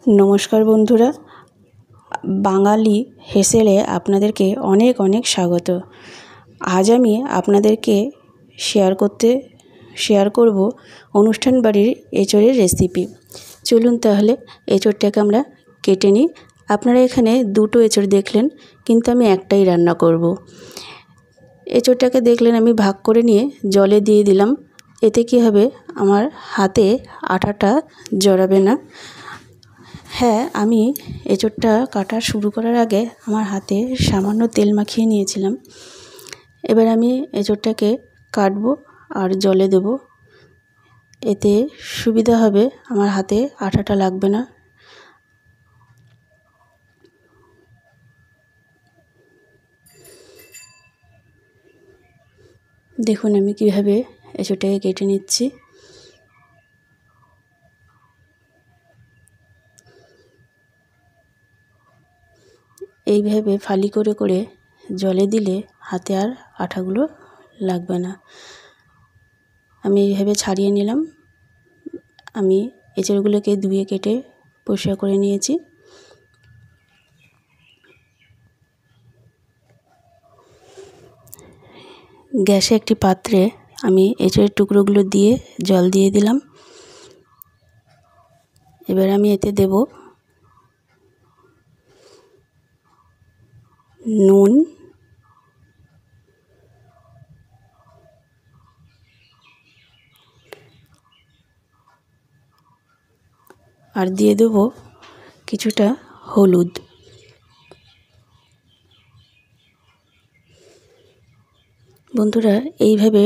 नमस्कार बंधुरा बांगाली हेसेले आपनादेरके अनेक अनेक स्वागत। आज आमी आपनादेरके शेयर करब अनुष्ठान बाड़ीर एचोड़ेर रेसिपि। चलुन ताहले एचोड़टाके आमरा केटे निई। आपनारा एखाने दुटो एचोड़ देखलेन, किन्तु आमी एकटाई रान्ना करब। एचोड़टाके देखलेन आमी भाग करे निये जले दिये दिलाम। एते कि होबे आमार हाथे आटाटा जड़ाबे ना। हाँ, आमी एचोड़टा काटा शुरू करार आगे आमार हाथे सामान्य तेल माखिए निएछिलाम। एबार आमी एचोड़टाके काटबो और जले देब। एते सुविधा होबे, आमार हाथे आटाटा लागबे ना। देखुन आमी किभाबे एचोड़टाके केटे निচ্ছি। এইভাবে ফালি করে করে জলে দিলে হাতে আর আঠাগুলো লাগবে না। আমি এইভাবে ছাড়িয়ে নিলাম। আমি এঁচড়গুলোকে ধুয়ে কেটে পরিষ্কার করে নিয়েছি। গ্যাসে একটি পাত্রে আমি এঁচড়ের টুকরোগুলো দিয়ে জল দিয়ে দিলাম। এবার আমি এতে দেব নুন, আর দিয়ে দেব কিছুটা হলুদ। বন্ধুরা, এইভাবে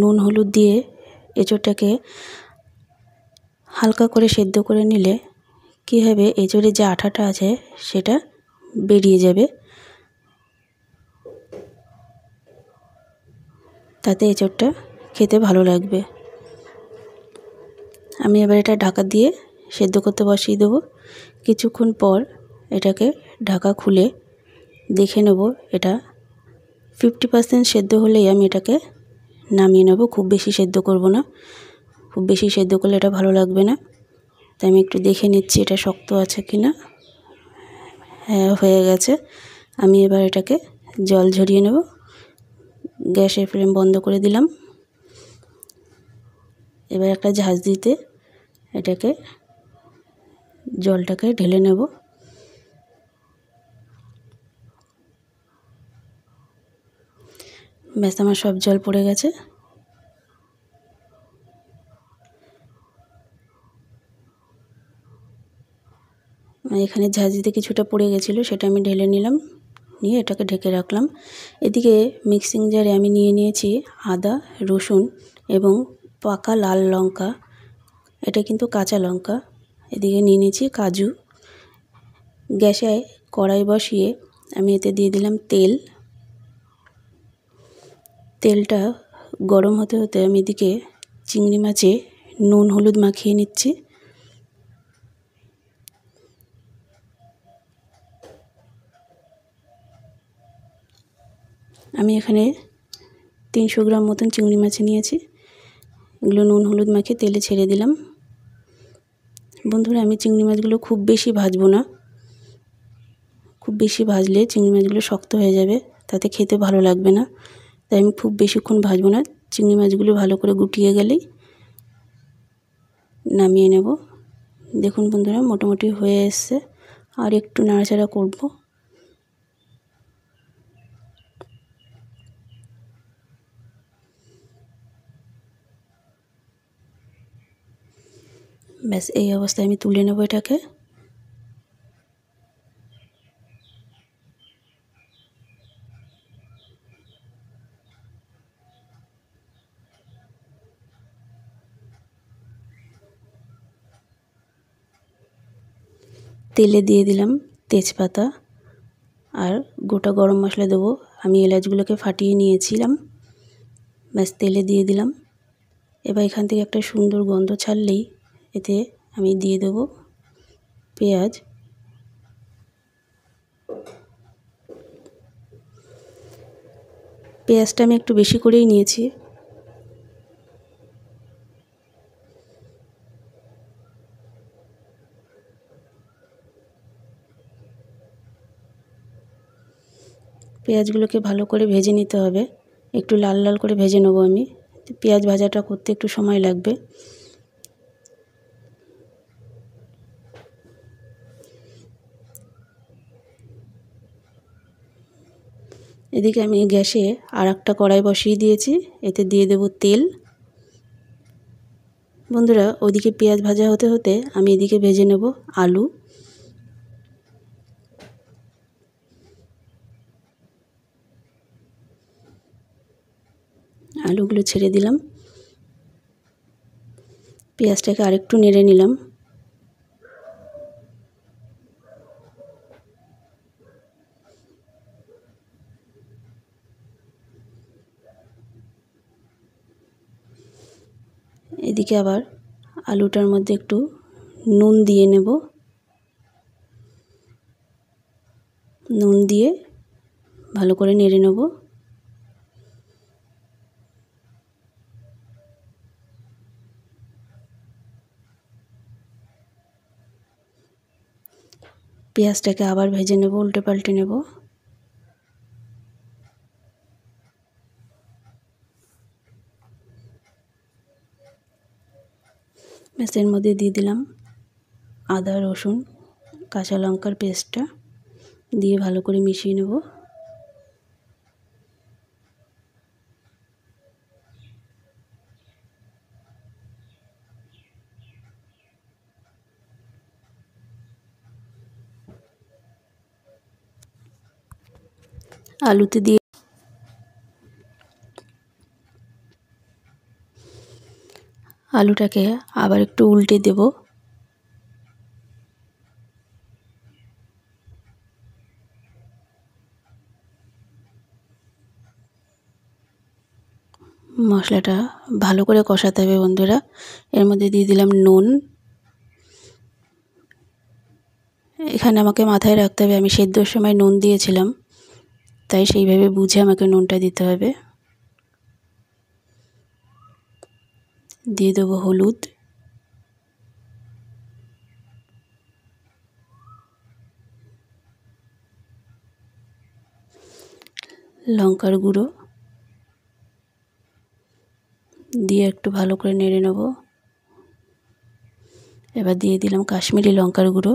নুন হলুদ দিয়ে এঁচড়টাকে হালকা করে সেদ্ধ করে নিলে কী হবে, এঁচড়ে যে আঠাটা আছে সেটা বেরিয়ে যাবে। তাতে এঁচড়টা খেতে ভালো লাগবে। আমি এবার এটা ঢাকা দিয়ে সেদ্ধ করতে বসিয়ে দেবো। কিছুক্ষণ পর এটাকে ঢাকা খুলে দেখে নেব, এটা 50% সেদ্ধ হলেই আমি এটাকে নামিয়ে নেব। খুব বেশি সেদ্ধ করব না, খুব বেশি সেদ্ধ করলে এটা ভালো লাগবে না। তাই আমি একটু দেখে নিচ্ছি এটা শক্ত আছে কি না। হ্যাঁ, হয়ে গেছে। আমি এবার এটাকে জল ঝরিয়ে নেব। গ্যাসের ফ্লেম বন্ধ করে দিলাম। এবার একটা ঝাঁঝরিতে এটাকে জলটাকে ঢেলে নেব। ব্যাস, আমার সব জল পড়ে গেছে। এখানে ঝাঁঝরিতে কিছুটা পড়ে গেছিলো, সেটা আমি ঢেলে নিলাম, নিয়ে এটাকে ঢেকে রাখলাম। এদিকে মিক্সিং জারে আমি নিয়ে নিয়েছি আদা, রসুন এবং পাকা লাল লঙ্কা। এটা কিন্তু কাঁচা লঙ্কা। এদিকে নিয়ে নিয়েছি কাজু। গ্যাসে কড়াই বসিয়ে আমি এতে দিয়ে দিলাম তেল। তেলটা গরম হতে হতে আমি এদিকে চিংড়ি মাছে নুন হলুদ মাখিয়ে নিচ্ছি। আমি এখানে 300 গ্রাম মতন চিংড়ি মাছ নিয়েছি। এগুলো নুন হলুদ মাখিয়ে তেলে ছেড়ে দিলাম। বন্ধুরা, আমি চিংড়ি মাছগুলো খুব বেশি ভাজবো না। খুব বেশি ভাজলে চিংড়ি মাছগুলো শক্ত হয়ে যাবে, তাতে খেতে ভালো লাগবে না। তাই আমি খুব বেশিক্ষণ ভাজবো না। চিংড়ি মাছগুলো ভালো করে গুটিয়ে গেলেই নামিয়ে নেব। দেখুন বন্ধুরা, মোটামুটি হয়ে এসছে। আর একটু নাড়াচাড়া করব। ব্যাস, এই অবস্থায় আমি তুলে নেব এটাকে। তেলে দিয়ে দিলাম তেজপাতা আর গোটা গরম মশলা দেবো। আমি এলাচগুলোকে ফাটিয়ে নিয়েছিলাম। ব্যাস, তেলে দিয়ে দিলাম। এবার এখান থেকে একটা সুন্দর গন্ধ ছাড়লেই এতে আমি দিয়ে দেবো পেঁয়াজ। পেঁয়াজটা আমি একটু বেশি করেই নিয়েছি। পেঁয়াজগুলোকে ভালো করে ভেজে নিতে হবে, একটু লাল লাল করে ভেজে নেবো আমি। পেঁয়াজ ভাজাটা করতে একটু সময় লাগবে। এদিকে আমি গ্যাসে আর একটা কড়াই বসিয়ে দিয়েছি, এতে দিয়ে দেব তেল। বন্ধুরা, ওইদিকে পেঁয়াজ ভাজা হতে হতে আমি এদিকে ভেজে নেব আলু। আলুগুলো ছেড়ে দিলাম, পেঁয়াজটাকে আরেকটু নেড়ে নিলাম। এদিকে আবার আলুটার মধ্যে একটু নুন দিয়ে নেব। নুন দিয়ে ভালো করে নেড়ে নেব। পেঁয়াজটাকে আবার ভেজে নেব, উল্টে পাল্টে নেব। এর মধ্যে দিয়ে দিলাম আদা রসুন কাঁচা লঙ্কার পেস্টটা, দিয়ে ভালো করে মিশিয়ে নেব। আলুতে দিয়ে আলুটাকে আবার একটু উল্টে দেব। মশলাটা ভালো করে কষাতে হবে বন্ধুরা। এর মধ্যে দিয়ে দিলাম নুন। এখানে আমাকে মাথায় রাখতে হবে আমি সেদ্ধর সময় নুন দিয়েছিলাম, তাই সেইভাবে বুঝে আমাকে নুনটা দিতে হবে। দিয়ে দেবো হলুদ, লঙ্কার গুঁড়ো দিয়ে একটু ভালো করে নেড়ে নেব। এবার দিয়ে দিলাম কাশ্মীরি লঙ্কার গুঁড়ো।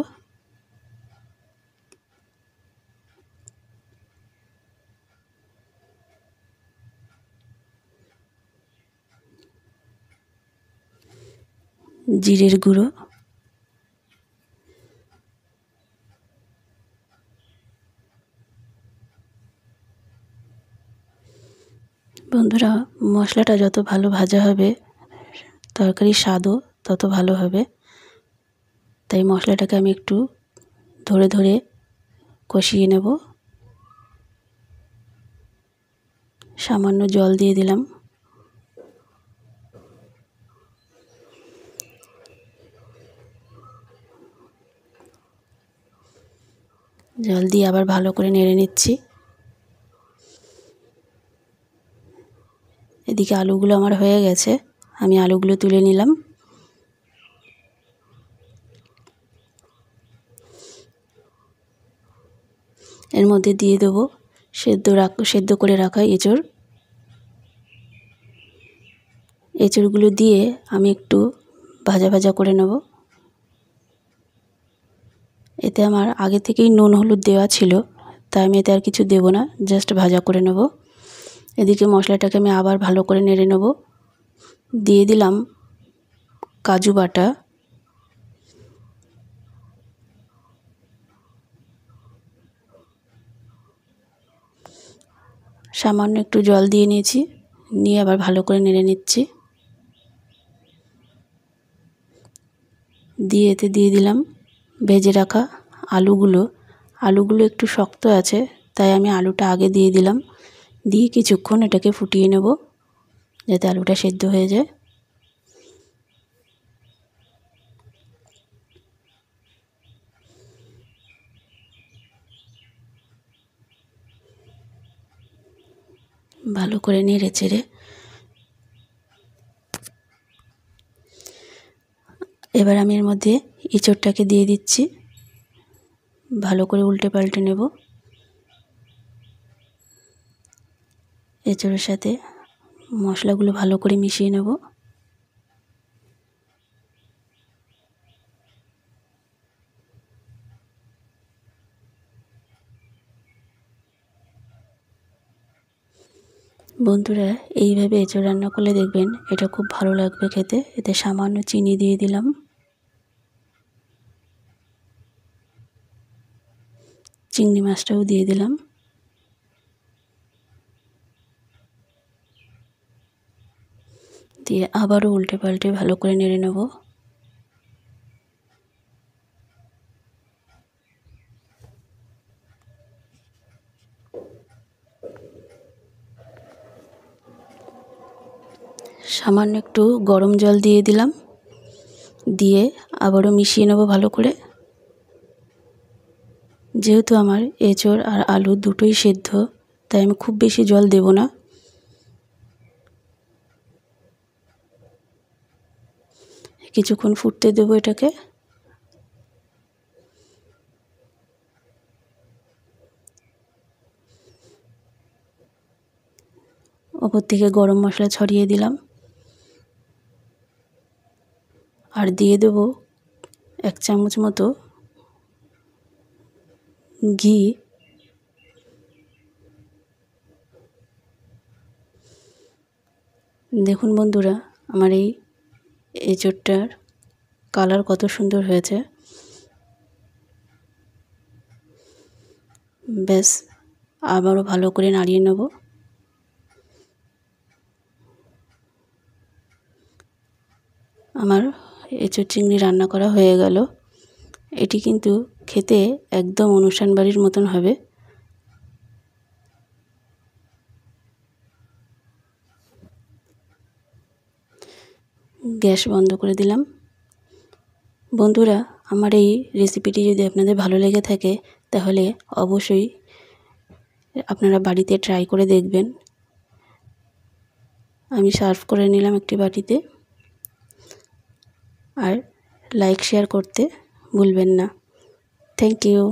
জিরের গুঁড়ো, বন্ধুরা মশলাটা যত ভালো ভাজা হবে তরকারির স্বাদও তত ভালো হবে। তাই মশলাটাকে আমি একটু ধরে ধরে কষিয়ে নেব। সামান্য জল দিয়ে দিলাম। জল দিয়ে আবার ভালো করে নেড়ে নিচ্ছি। এদিকে আলুগুলো আমার হয়ে গেছে, আমি আলুগুলো তুলে নিলাম। এর মধ্যে দিয়ে দেবো সেদ্ধ করে রাখা এঁচড়। এঁচড়গুলো দিয়ে আমি একটু ভাজা ভাজা করে নেব। এতে আমার আগে থেকেই নুন হলুদ দেওয়া ছিল, তাই আমি এতে আর কিছু দেব না, জাস্ট ভাজা করে নেব। এদিকে মশলাটাকে আমি আবার ভালো করে নেড়ে নেব। দিয়ে দিলাম কাজু বাটা, সামান্য একটু জল দিয়ে নিয়েছি, নিয়ে আবার ভালো করে নেড়ে নিচ্ছি। দিয়ে এতে দিয়ে দিলাম ভেজে রাখা আলুগুলো। আলুগুলো একটু শক্ত আছে, তাই আমি আলুটা আগে দিয়ে দিলাম। দিয়ে কিছুক্ষণ এটাকে ফুটিয়ে নেব যাতে আলুটা সেদ্ধ হয়ে যায়। ভালো করে নেড়ে চেড়ে এবার আমি এর মধ্যে এঁচড়টাকে দিয়ে দিচ্ছি। ভালো করে উল্টে পাল্টে নেব। এঁচোড়ের সাথে মশলাগুলো ভালো করে মিশিয়ে নেব। বন্ধুরা, এইভাবে এঁচোড় রান্না করলে দেখবেন এটা খুব ভালো লাগবে খেতে। এতে সামান্য চিনি দিয়ে দিলাম, চিংড়ি মাছটাও দিয়ে দিলাম, দিয়ে আবারও উল্টে পাল্টে ভালো করে নেড়ে নেব। সামান্য একটু গরম জল দিয়ে দিলাম, দিয়ে আবারও মিশিয়ে নেব ভালো করে। যেহেতু আমার এঁচোড় আর আলু দুটোই সেদ্ধ, তাই আমি খুব বেশি জল দেব না। কিছুক্ষণ ফুটতে দেবো এটাকে। ওপর থেকে গরম মশলা ছড়িয়ে দিলাম, আর দিয়ে দেব 1 চামচ মতো ঘি। দেখুন বন্ধুরা, আমার এই এঁচোড়টার কালার কত সুন্দর হয়েছে। ব্যাস, আবারও ভালো করে নাড়িয়ে নেব। আমার এঁচোড় চিংড়ি রান্না করা হয়ে গেল। এটি কিন্তু খেতে একদম অনুষ্ঠান বাড়ির মতন হবে। গ্যাস বন্ধ করে দিলাম। বন্ধুরা, আমার এই রেসিপিটি যদি আপনাদের ভালো লেগে থাকে তাহলে অবশ্যই আপনারা বাড়িতে ট্রাই করে দেখবেন। আমি সার্ভ করে নিলাম একটি বাটিতে। আর লাইক শেয়ার করতে ভুলবেন না। Thank you.